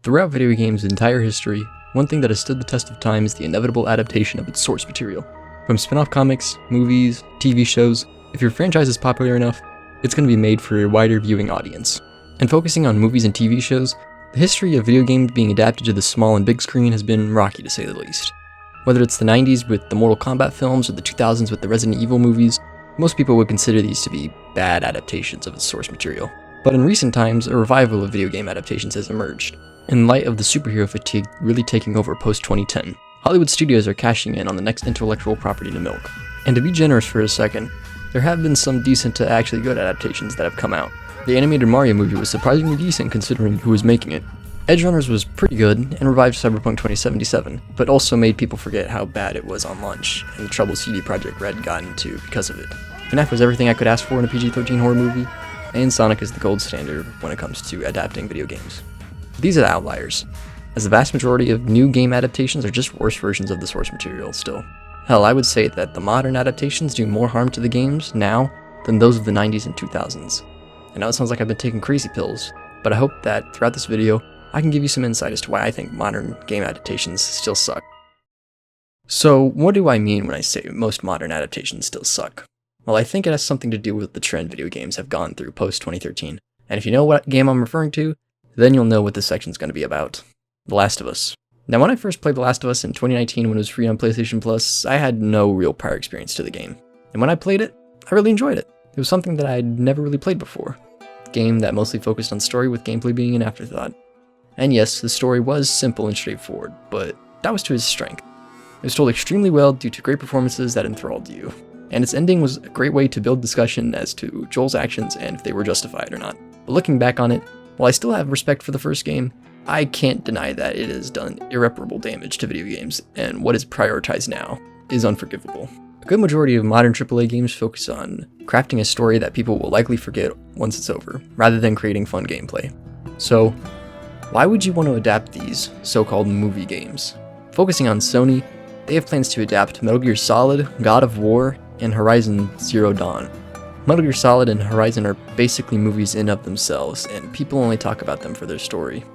Throughout video games' entire history, one thing that has stood the test of time is the inevitable adaptation of its source material. From spin-off comics, movies, TV shows, if your franchise is popular enough, it's going to be made for a wider viewing audience. And focusing on movies and TV shows, the history of video games being adapted to the small and big screen has been rocky to say the least. Whether it's the 90s with the Mortal Kombat films or the 2000s with the Resident Evil movies, most people would consider these to be bad adaptations of its source material. But in recent times, a revival of video game adaptations has emerged. In light of the superhero fatigue really taking over post-2010, Hollywood studios are cashing in on the next intellectual property to milk. And to be generous for a second, there have been some decent to actually good adaptations that have come out. The animated Mario movie was surprisingly decent considering who was making it. Edge Runners was pretty good and revived Cyberpunk 2077, but also made people forget how bad it was on launch and the trouble CD Projekt Red got into because of it. Fnaf was everything I could ask for in a PG-13 horror movie, and Sonic is the gold standard when it comes to adapting video games. These are the outliers, as the vast majority of new game adaptations are just worse versions of the source material still. Hell, I would say that the modern adaptations do more harm to the games now than those of the 90s and 2000s. I know it sounds like I've been taking crazy pills, but I hope that throughout this video, I can give you some insight as to why I think modern game adaptations still suck. So, what do I mean when I say most modern adaptations still suck? Well, I think it has something to do with the trend video games have gone through post-2013. And if you know what game I'm referring to, then you'll know what this section's going to be about. The Last of Us. Now, when I first played The Last of Us in 2019 when it was free on PlayStation Plus, I had no real prior experience to the game. And when I played it, I really enjoyed it. It was something that I'd never really played before. A game that mostly focused on story with gameplay being an afterthought. And yes, the story was simple and straightforward, but that was to its strength. It was told extremely well due to great performances that enthralled you. And its ending was a great way to build discussion as to Joel's actions and if they were justified or not. But looking back on it, while I still have respect for the first game, I can't deny that it has done irreparable damage to video games, and what is prioritized now is unforgivable. A good majority of modern AAA games focus on crafting a story that people will likely forget once it's over, rather than creating fun gameplay. So, why would you want to adapt these so-called movie games? Focusing on Sony, they have plans to adapt Metal Gear Solid, God of War, and Horizon Zero Dawn. Metal Gear Solid and Horizon are basically movies in of themselves, and people only talk about them for their story.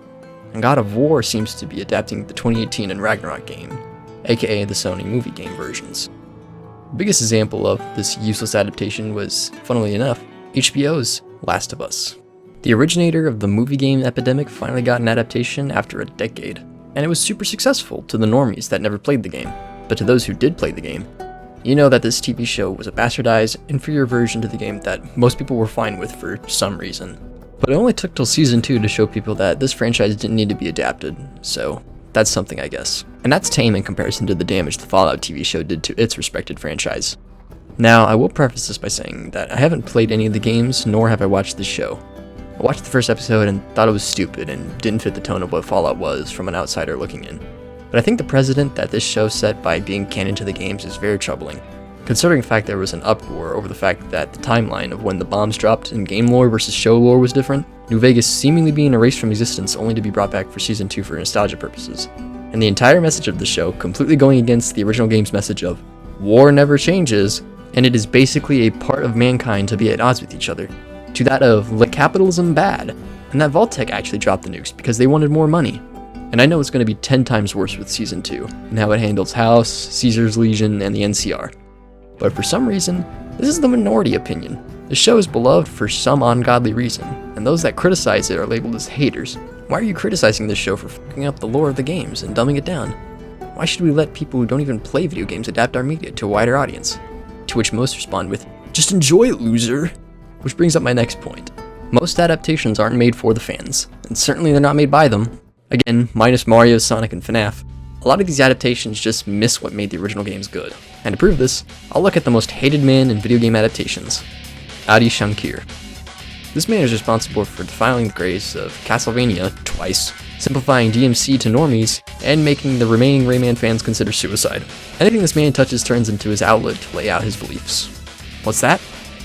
And God of War seems to be adapting the 2018 and Ragnarok game, aka the Sony movie game versions. The biggest example of this useless adaptation was, funnily enough, HBO's Last of Us. The originator of the movie game epidemic finally got an adaptation after a decade, and it was super successful to the normies that never played the game. But to those who did play the game, you know that this TV show was a bastardized, inferior version to the game that most people were fine with for some reason. But it only took till season 2 to show people that this franchise didn't need to be adapted, so that's something I guess. And that's tame in comparison to the damage the Fallout TV show did to its respected franchise. Now, I will preface this by saying that I haven't played any of the games, nor have I watched the show. I watched the first episode and thought it was stupid and didn't fit the tone of what Fallout was from an outsider looking in. But I think the precedent that this show set by being canon to the games is very troubling, considering the fact there was an uproar over the fact that the timeline of when the bombs dropped in game lore versus show lore was different, New Vegas seemingly being erased from existence only to be brought back for season 2 for nostalgia purposes, and the entire message of the show completely going against the original game's message of war never changes, and it is basically a part of mankind to be at odds with each other, to that of let capitalism bad, and that Vault-Tec actually dropped the nukes because they wanted more money. And I know it's going to be 10 times worse with Season 2, and how it handles House, Caesar's Legion, and the NCR. But for some reason, this is the minority opinion. The show is beloved for some ungodly reason, and those that criticize it are labeled as haters. Why are you criticizing this show for fucking up the lore of the games and dumbing it down? Why should we let people who don't even play video games adapt our media to a wider audience? To which most respond with, just enjoy it, loser! Which brings up my next point. Most adaptations aren't made for the fans, and certainly they're not made by them. Again, minus Mario, Sonic, and Fnaf, a lot of these adaptations just miss what made the original games good. And to prove this, I'll look at the most hated man in video game adaptations, Adi Shankar. This man is responsible for defiling the grace of Castlevania twice, simplifying DMC to normies, and making the remaining Rayman fans consider suicide. Anything this man touches turns into his outlet to lay out his beliefs. What's that?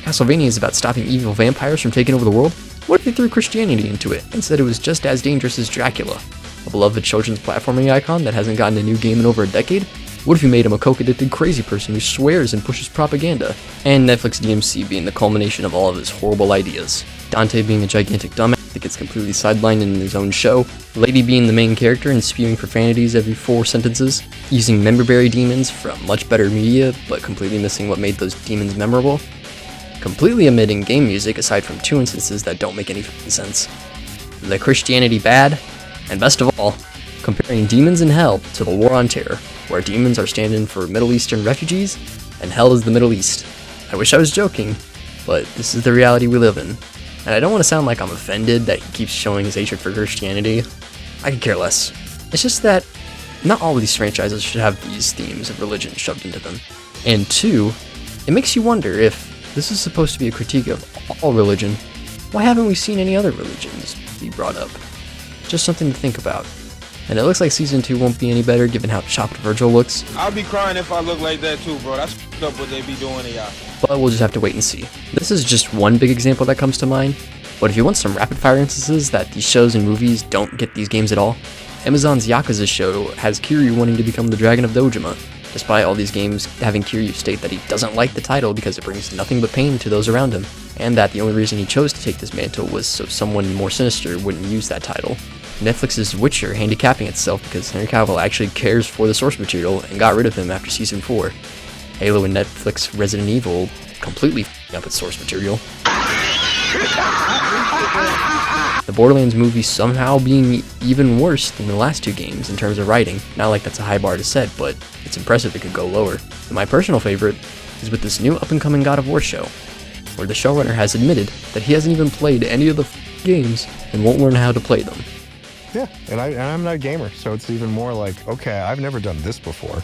Castlevania is about stopping evil vampires from taking over the world? What if they threw Christianity into it and said it was just as dangerous as Dracula? A beloved children's platforming icon that hasn't gotten a new game in over a decade? What if you made him a coke-addicted crazy person who swears and pushes propaganda? And Netflix DMC being the culmination of all of his horrible ideas. Dante being a gigantic dumbass, that gets completely sidelined in his own show, Lady being the main character and spewing profanities every 4 sentences, using memberberry demons from much better media but completely missing what made those demons memorable, completely omitting game music aside from 2 instances that don't make any sense, the Christianity bad, and best of all, comparing Demons in Hell to the War on Terror, where demons are standing for Middle Eastern refugees, and hell is the Middle East. I wish I was joking, but this is the reality we live in. And I don't want to sound like I'm offended that he keeps showing his hatred for Christianity. I could care less. It's just that not all of these franchises should have these themes of religion shoved into them. And 2, it makes you wonder if this is supposed to be a critique of all religion, why haven't we seen any other religions be brought up? Just something to think about. And it looks like Season 2 won't be any better given how chopped Virgil looks. I'll be crying if I look like that too, bro. That's up what they be doing to y'all. But we'll just have to wait and see. This is just one big example that comes to mind, but if you want some rapid fire instances that these shows and movies don't get these games at all, Amazon's Yakuza show has Kiryu wanting to become the Dragon of Dojima, despite all these games having Kiryu state that he doesn't like the title because it brings nothing but pain to those around him, and that the only reason he chose to take this mantle was so someone more sinister wouldn't use that title. Netflix's Witcher handicapping itself because Henry Cavill actually cares for the source material and got rid of him after Season 4. Halo and Netflix Resident Evil completely f***ing up its source material. The Borderlands movie somehow being even worse than the last 2 games in terms of writing. Not like that's a high bar to set, but it's impressive it could go lower. And my personal favorite is with this new up-and-coming God of War show, where the showrunner has admitted that he hasn't even played any of the games and won't learn how to play them. Yeah, and I'm not a gamer, so it's even more like, okay, I've never done this before.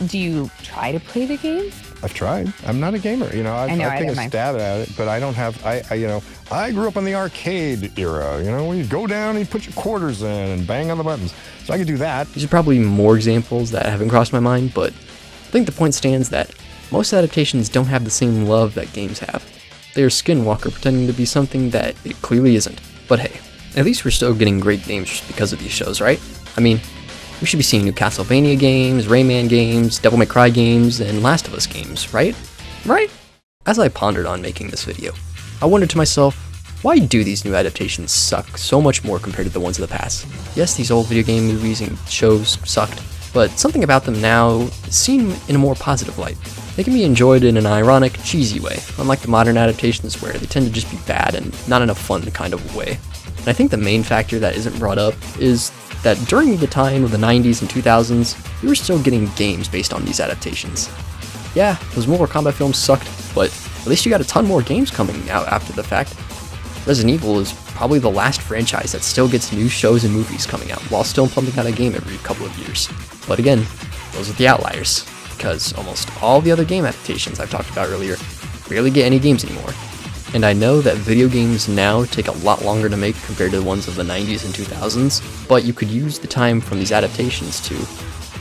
Do you try to play the game? I've tried. I'm not a gamer. I take a stab at it, but I don't have, I grew up in the arcade era, when you go down and you put your quarters in and bang on the buttons. So I could do that. These are probably more examples that haven't crossed my mind, but I think the point stands that most adaptations don't have the same love that games have. They are Skinwalker pretending to be something that it clearly isn't. But hey, at least we're still getting great games just because of these shows, right? I mean, we should be seeing new Castlevania games, Rayman games, Devil May Cry games, and Last of Us games, right? Right? As I pondered on making this video, I wondered to myself, why do these new adaptations suck so much more compared to the ones of the past? Yes, these old video game movies and shows sucked, but something about them now is seen in a more positive light. They can be enjoyed in an ironic, cheesy way, unlike the modern adaptations where they tend to just be bad and not in a fun kind of way. And I think the main factor that isn't brought up is that during the time of the 90s and 2000s, we were still getting games based on these adaptations. Yeah, those Mortal Kombat films sucked, but at least you got a ton more games coming out after the fact. Resident Evil is probably the last franchise that still gets new shows and movies coming out, while still pumping out a game every couple of years. But again, those are the outliers, because almost all the other game adaptations I've talked about earlier barely get any games anymore. And I know that video games now take a lot longer to make compared to the ones of the 90s and 2000s, but you could use the time from these adaptations to,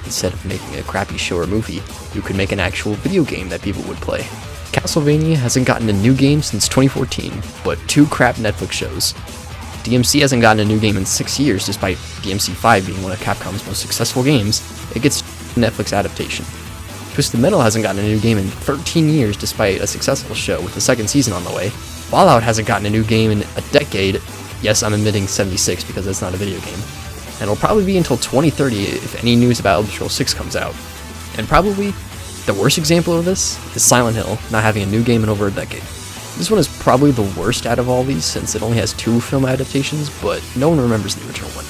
instead of making a crappy show or movie, you could make an actual video game that people would play. Castlevania hasn't gotten a new game since 2014, but 2 crap Netflix shows. DMC hasn't gotten a new game in 6 years, despite DMC 5 being one of Capcom's most successful games. It gets a Netflix adaptation. Twisted Metal hasn't gotten a new game in 13 years despite a successful show with the 2nd season on the way. Fallout hasn't gotten a new game in a decade. Yes, I'm admitting 76 because it's not a video game. And it'll probably be until 2030 if any news about Elder Scrolls 6 comes out. And probably the worst example of this is Silent Hill not having a new game in over a decade. This one is probably the worst out of all these since it only has 2 film adaptations, but no one remembers the original one.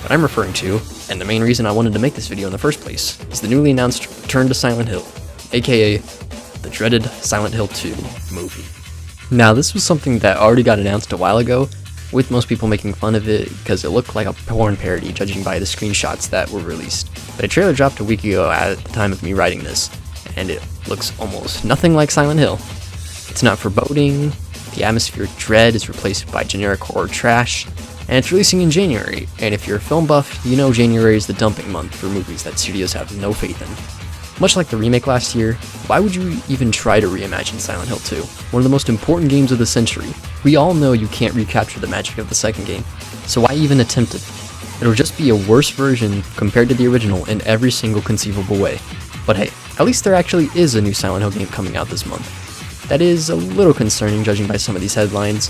What I'm referring to, and the main reason I wanted to make this video in the first place, is the newly announced Return to Silent Hill, aka the dreaded Silent Hill 2 movie. Now, this was something that already got announced a while ago, with most people making fun of it because it looked like a porn parody judging by the screenshots that were released. But a trailer dropped a week ago at the time of me writing this, and it looks almost nothing like Silent Hill. It's not foreboding, the atmospheric dread is replaced by generic horror trash, and it's releasing in January, and if you're a film buff, you know January is the dumping month for movies that studios have no faith in. Much like the remake last year, why would you even try to reimagine Silent Hill 2? One of the most important games of the century. We all know you can't recapture the magic of the second game, so why even attempt it? It'll just be a worse version compared to the original in every single conceivable way. But hey, at least there actually is a new Silent Hill game coming out this month. That is a little concerning judging by some of these headlines,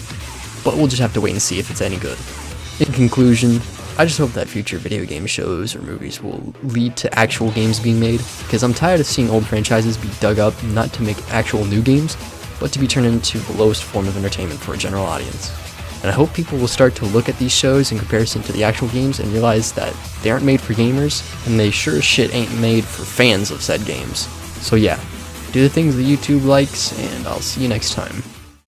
but we'll just have to wait and see if it's any good. In conclusion, I just hope that future video game shows or movies will lead to actual games being made, because I'm tired of seeing old franchises be dug up not to make actual new games, but to be turned into the lowest form of entertainment for a general audience. And I hope people will start to look at these shows in comparison to the actual games and realize that they aren't made for gamers, and they sure as shit ain't made for fans of said games. So yeah, do the things that YouTube likes, and I'll see you next time.